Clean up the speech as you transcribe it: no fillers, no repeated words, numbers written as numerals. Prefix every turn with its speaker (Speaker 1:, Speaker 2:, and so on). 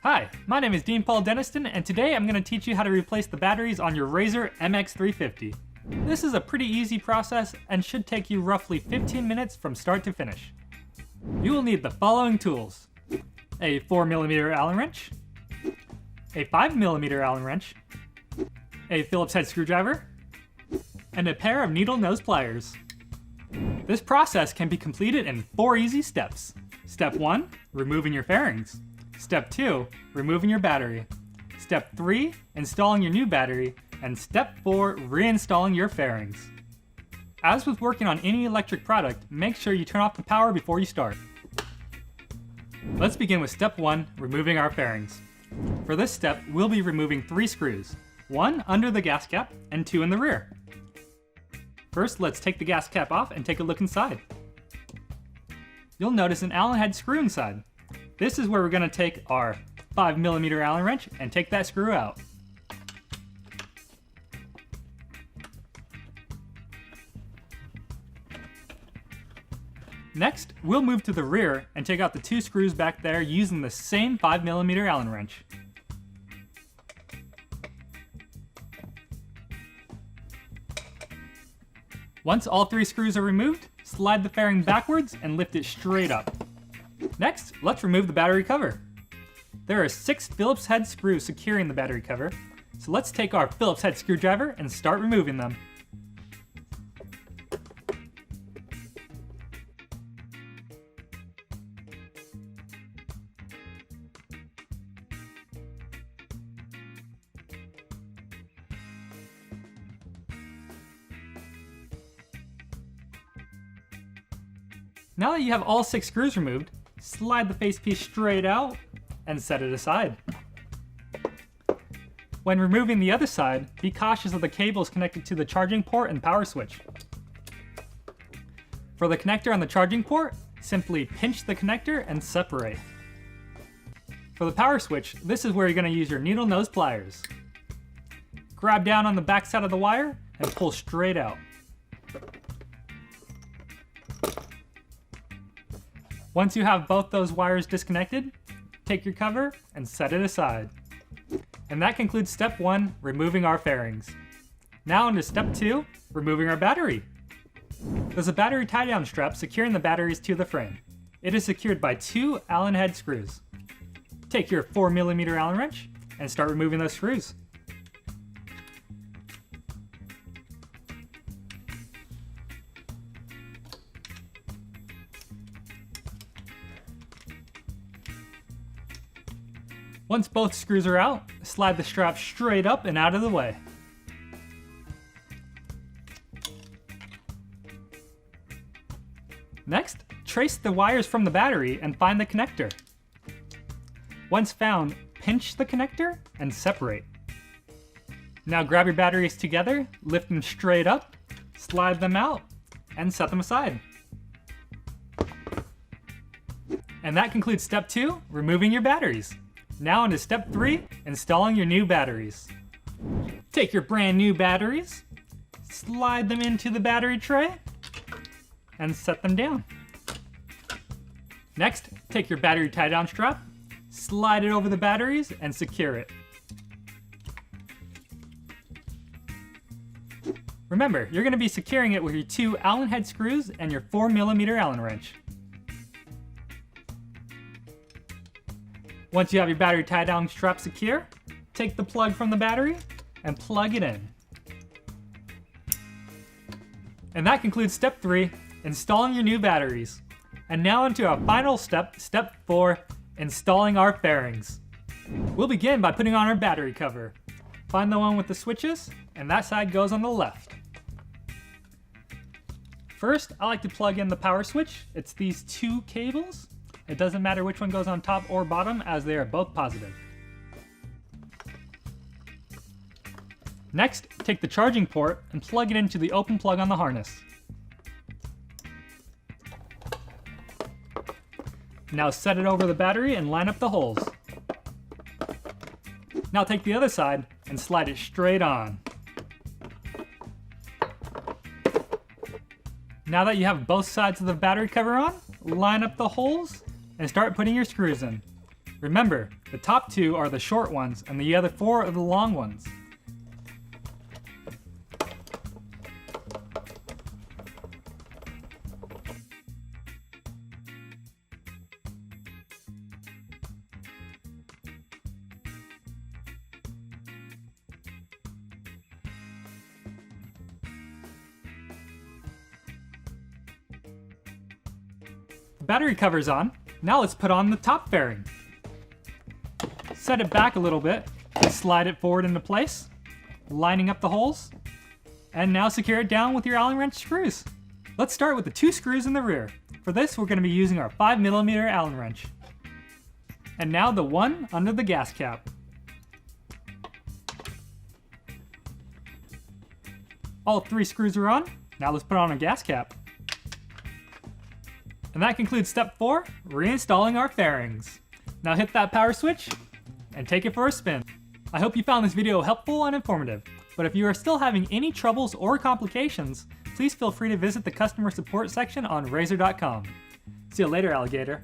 Speaker 1: Hi, my name is Dean Paul Deniston, and today I'm going to teach you how to replace the batteries on your Razer MX350. This is a pretty easy process and should take you roughly 15 minutes from start to finish. You will need the following tools: a 4mm Allen wrench, a 5mm Allen wrench, a Phillips head screwdriver, and a pair of needle nose pliers. This process can be completed in 4 easy steps. Step 1, removing your fairings. Step 2, removing your battery. Step 3, installing your new battery. And Step 4, reinstalling your fairings. As with working on any electric product, make sure you turn off the power before you start. Let's begin with Step 1, removing our fairings. For this step, we'll be removing 3 screws, 1 under the gas cap and 2 in the rear. First, let's take the gas cap off and take a look inside. You'll notice an Allen head screw inside. This is where we're going to take our 5mm Allen wrench and take that screw out. Next, we'll move to the rear and take out the 2 screws back there using the same 5mm Allen wrench. Once all 3 screws are removed, slide the fairing backwards and lift it straight up. Next, let's remove the battery cover. There are 6 Phillips head screws securing the battery cover, so let's take our Phillips head screwdriver and start removing them. Now that you have all 6 screws removed, slide the facepiece straight out and set it aside. When removing the other side, be cautious of the cables connected to the charging port and power switch. For the connector on the charging port, simply pinch the connector and separate. For the power switch, this is where you're going to use your needle nose pliers. Grab down on the back side of the wire and pull straight out. Once you have both those wires disconnected, take your cover and set it aside. And that concludes Step 1, removing our fairings. Now into Step 2, removing our battery. There's a battery tie-down strap securing the batteries to the frame. It is secured by 2 Allen head screws. Take your 4mm Allen wrench and start removing those screws. Once both screws are out, slide the strap straight up and out of the way. Next, trace the wires from the battery and find the connector. Once found, pinch the connector and separate. Now grab your batteries together, lift them straight up, slide them out, and set them aside. And that concludes Step 2, removing your batteries. Now into Step 3, installing your new batteries. Take your brand new batteries, slide them into the battery tray, and set them down. Next, take your battery tie-down strap, slide it over the batteries, and secure it. Remember, you're going to be securing it with your 2 Allen head screws and your 4mm Allen wrench. Once you have your battery tie-down strap secure, take the plug from the battery and plug it in. And that concludes Step 3, installing your new batteries. And now into our final step, Step 4, installing our fairings. We'll begin by putting on our battery cover. Find the one with the switches, and that side goes on the left. First, I like to plug in the power switch. It's these 2 cables. It doesn't matter which one goes on top or bottom, as they are both positive. Next, take the charging port and plug it into the open plug on the harness. Now set it over the battery and line up the holes. Now take the other side and slide it straight on. Now that you have both sides of the battery cover on, line up the holes and start putting your screws in. Remember, the top 2 are the short ones and the other 4 are the long ones. The battery cover's on. Now let's put on the top fairing. Set it back a little bit, slide it forward into place, lining up the holes, and now secure it down with your Allen wrench screws. Let's start with the 2 screws in the rear. For this, we're going to be using our 5mm Allen wrench. And now the one under the gas cap. All 3 screws are on. Now let's put on a gas cap. And that concludes step 4, reinstalling our fairings. Now hit that power switch and take it for a spin. I hope you found this video helpful and informative, but if you are still having any troubles or complications, please feel free to visit the customer support section on Razor.com. See you later, alligator.